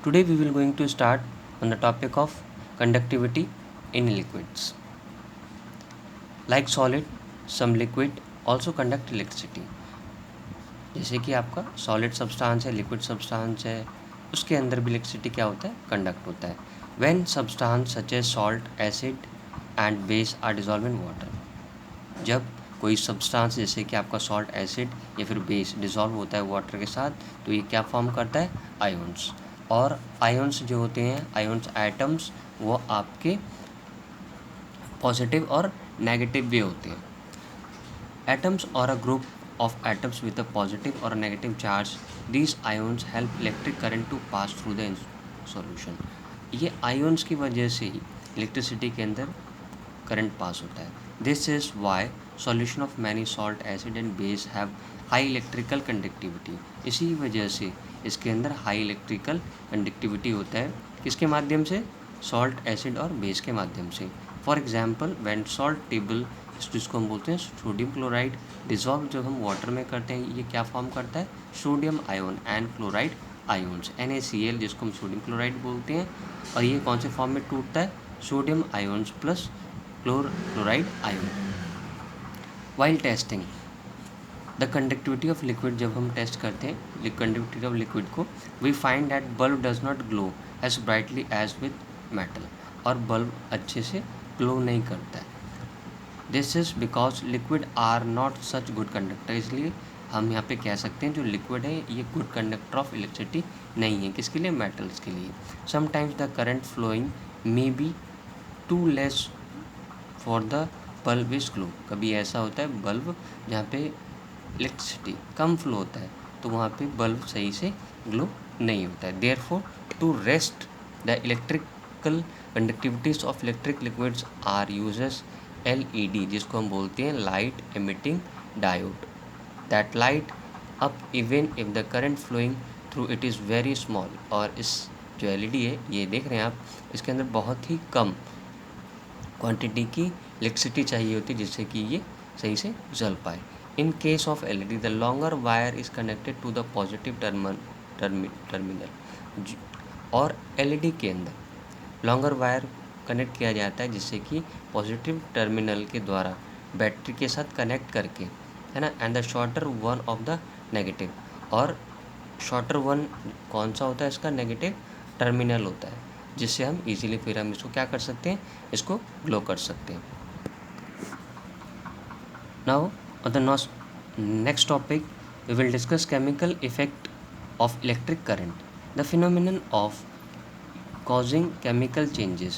Today we will going to start on the topic of conductivity in liquids. Like solid, some liquid also conduct electricity. जैसे कि आपका solid substance है, liquid substance है, उसके अंदर भी इलेक्ट्रिसिटी क्या होता है, कंडक्ट होता है. When substance such as salt, acid and base are dissolve in water. जब कोई सब्सटेंस जैसे कि आपका सॉल्ट, एसिड या फिर बेस डिजॉल्व होता है वाटर के साथ, तो ये क्या फॉर्म करता है, आयोन्स. और आयोन्स जो होते हैं, आयोन्स एटम्स, वो आपके पॉजिटिव और नेगेटिव भी होते हैं. Atoms or a group of atoms with a positive or a negative charge, these ions help electric current to pass through the solution. ये ions की वजह से ही इलेक्ट्रिसिटी के अंदर करंट पास होता है. This is why solution of many salt, acid and base have high electrical conductivity. इसी वजह से इसके अंदर हाई इलेक्ट्रिकल कंडक्टिविटी होता है. किसके माध्यम से, सॉल्ट, एसिड और बेस के माध्यम से. For example when salt table, जिसको हम बोलते हैं सोडियम क्लोराइड, डिजॉल्व जब हम वाटर में करते हैं, ये क्या फॉर्म करता है, sodium ion and chloride ions, NaCl, जिसको हम सोडियम क्लोराइड बोलते हैं. और ये कौन से फॉर्म में टूटता है, sodium ions plus chloride ion. While testing the conductivity of liquid, जब हम टेस्ट करते हैं कंडक्टिविटी ऑफ लिक्विड को, we find that bulb does not glow as brightly as with metal. और बल्ब अच्छे से ग्लो नहीं करता है. This is because liquid are not such good conductor. इसलिए हम यहाँ पे कह सकते हैं जो लिक्विड है ये गुड कंडक्टर ऑफ इलेक्ट्रिसिटी नहीं है. किसके लिए, मेटल्स के लिए. Sometimes the current flowing may be too less for the bulb is glow. कभी ऐसा होता है बल्ब जहाँ पे इलेक्ट्रिसिटी कम फ्लो होता है, तो वहाँ पे बल्ब सही से ग्लो नहीं होता है. Therefore to test the electrical conductivities of electric liquids are uses LED, जिसको हम बोलते हैं light emitting diode. That light up even if the current flowing through it is very small. और इस जो LED है, ये देख रहे हैं आप, इसके अंदर बहुत ही कम क्वांटिटी की इलेक्ट्रिसिटी चाहिए होती है जिससे कि ये सही से जल पाए. In case of LED, the longer wire is connected to the positive terminal. और LED के अंदर लॉन्गर वायर कनेक्ट किया जाता है जिससे कि पॉजिटिव टर्मिनल के द्वारा बैटरी के साथ कनेक्ट करके, है ना. And the shorter one of the negative. और शॉर्टर वन कौन सा होता है, इसका नेगेटिव टर्मिनल होता है, जिससे हम इजीली फिर हम इसको क्या कर सकते हैं, इसको ग्लो कर सकते हैं. Now on the next topic we will discuss chemical effect of electric current. The phenomenon of causing chemical changes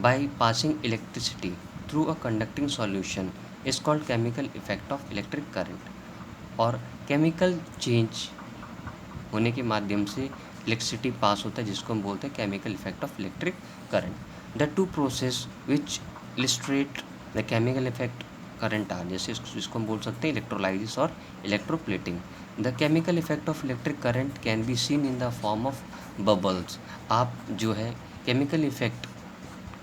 by passing electricity through a conducting solution is called chemical effect of electric current. और chemical change होने के माध्यम से electricity pass होता है जिसको हम बोलते हैं chemical effect of electric current. The two process which illustrate the chemical effect current are, जैसे इसको हम बोल सकते हैं इलेक्ट्रोलाइसिस और electroplating. The chemical effect of electric current can be seen in the form of bubbles. आप जो है केमिकल इफेक्ट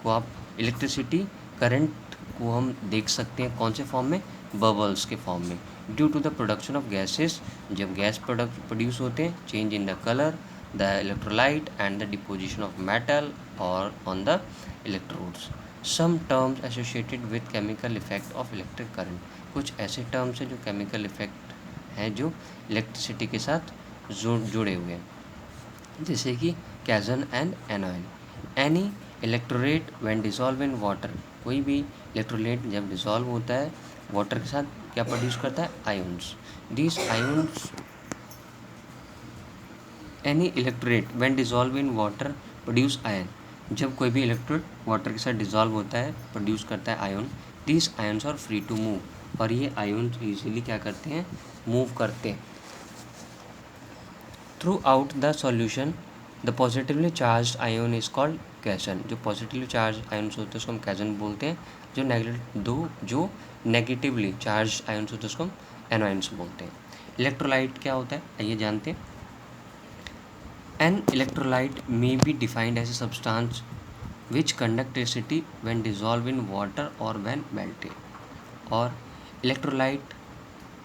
को आप इलेक्ट्रिसिटी करंट को हम देख सकते हैं कौन से फॉर्म में, बबल्स के फॉर्म में. Due to the production of gases, जब गैस प्रोड्यूस होते हैं, change in the colour, the electrolyte and the deposition of metal और on the electrodes. Some terms associated with chemical effect of electric current. कुछ ऐसे terms हैं जो chemical effect हैं जो इलेक्ट्रिसिटी के साथ जुड़े हुए हैं, जैसे कि cation and anion. Any electrolyte when dissolve in water. कोई भी इलेक्ट्रोलेट जब डिसॉल्व होता है वाटर के साथ, क्या प्रोड्यूस करता है, ions. These ions, any electrolyte when dissolve in water produce ion. जब कोई भी इलेक्ट्रोलेट वाटर के साथ डिसॉल्व होता है, प्रोड्यूस करता है ion. These ions are free to move. और ये आयोन इजीली क्या करते हैं, मूव करते हैं. Throughout the solution the positively charge ion is called cation. जो पॉजिटिवली चार्ज आयोन्स होते हैं उसको हम कैशन बोलते हैं. जो नेगेटिवली चार्ज आयोन्स होते हैं उसको हम एनोइंस बोलते हैं. इलेक्ट्रोलाइट क्या होता है, आइए जानते हैं. An electrolyte may be defined as a substance which conduct electricity when dissolve in water or when melted. और इलेक्ट्रोलाइट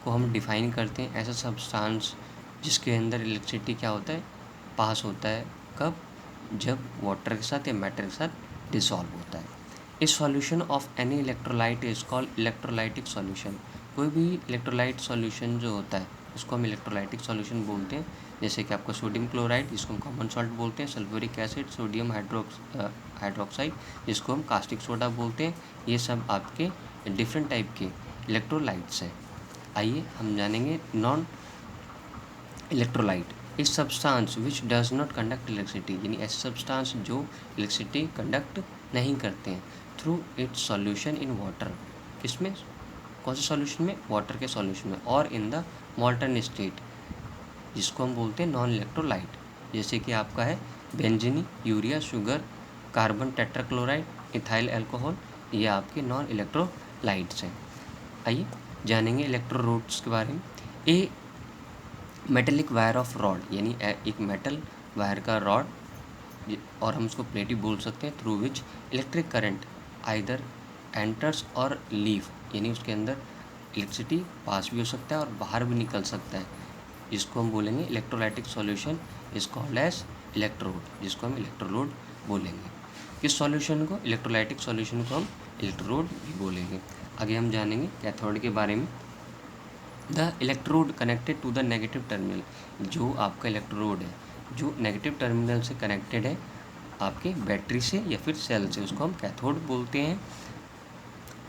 को हम डिफाइन करते हैं ऐसा सब्सटेंस जिसके अंदर इलेक्ट्रिसिटी क्या होता है, पास होता है. कब, जब वाटर के साथ या मैटर के साथ डिसॉल्व होता है। इस solution of any electrolyte is called electrolytic solution. कोई भी इलेक्ट्रोलाइट सॉल्यूशन जो होता है उसको हम इलेक्ट्रोलाइटिक सॉल्यूशन बोलते हैं। जैसे कि आपका सोडियम क्लोराइड जिसको हम कॉमन सॉल्ट बोलते हैं, सल्फ्यूरिक एसिड, सोडियम हाइड्रोक्साइड जिसको हम कास्टिक सोडा बोलते हैं। ये सब आपके डिफरेंट टाइप के इलेक्ट्रोलाइट्स हैं। आइए हम जानेंगे नॉन इलेक्ट्रोलाइट इस substance which does not conduct electricity, यानी ऐसे सब्सटेंस जो इलेक्ट्रिसिटी कंडक्ट नहीं करते हैं through it's solution in water. किसमें, कौन से सॉल्यूशन में, वाटर के सॉल्यूशन में, और इन द मॉल्टन स्टेट जिसको हम बोलते हैं नॉन इलेक्ट्रोलाइट। जैसे कि आपका है benzene, urea, sugar, carbon tetrachloride, ethyl alcohol, ये आपके नॉन इलेक्ट्रोलाइट्स हैं। आइए जानेंगे इलेक्ट्रोरोड्स के बारे में। ए मेटेलिक वायर ऑफ रॉड, यानी एक मेटल वायर का रॉड, और हम उसको प्लेट भी बोल सकते हैं, through which electric current either enters और लीव, यानी उसके अंदर इलेक्ट्रिसिटी पास भी हो सकता है और बाहर भी निकल सकता है, जिसको हम बोलेंगे electrolytic solution is called as electrode, जिसको हम इलेक्ट्रोड बोलेंगे। इस सॉल्यूशन को, इलेक्ट्रोलाइटिक सॉल्यूशन को हम इलेक्ट्रोड भी बोलेंगे। आगे हम जानेंगे कैथोड के बारे में। The electrode connected to the negative terminal, जो आपका इलेक्ट्रोड है जो नेगेटिव टर्मिनल से कनेक्टेड है आपके बैटरी से या फिर सेल से, उसको हम कैथोड बोलते हैं।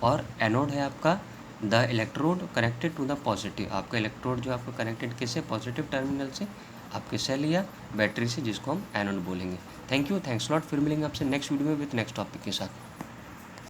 और एनोड है आपका the electrode connected to the positive, आपका इलेक्ट्रोड जो आपका कनेक्टेड किससे, पॉजिटिव टर्मिनल से, आपके सेल या बैटरी से, जिसको हम एनोड बोलेंगे। Thank you, thanks lot. फिर मिलेंगे आपसे नेक्स्ट वीडियो में विथ नेक्स्ट टॉपिक के साथ।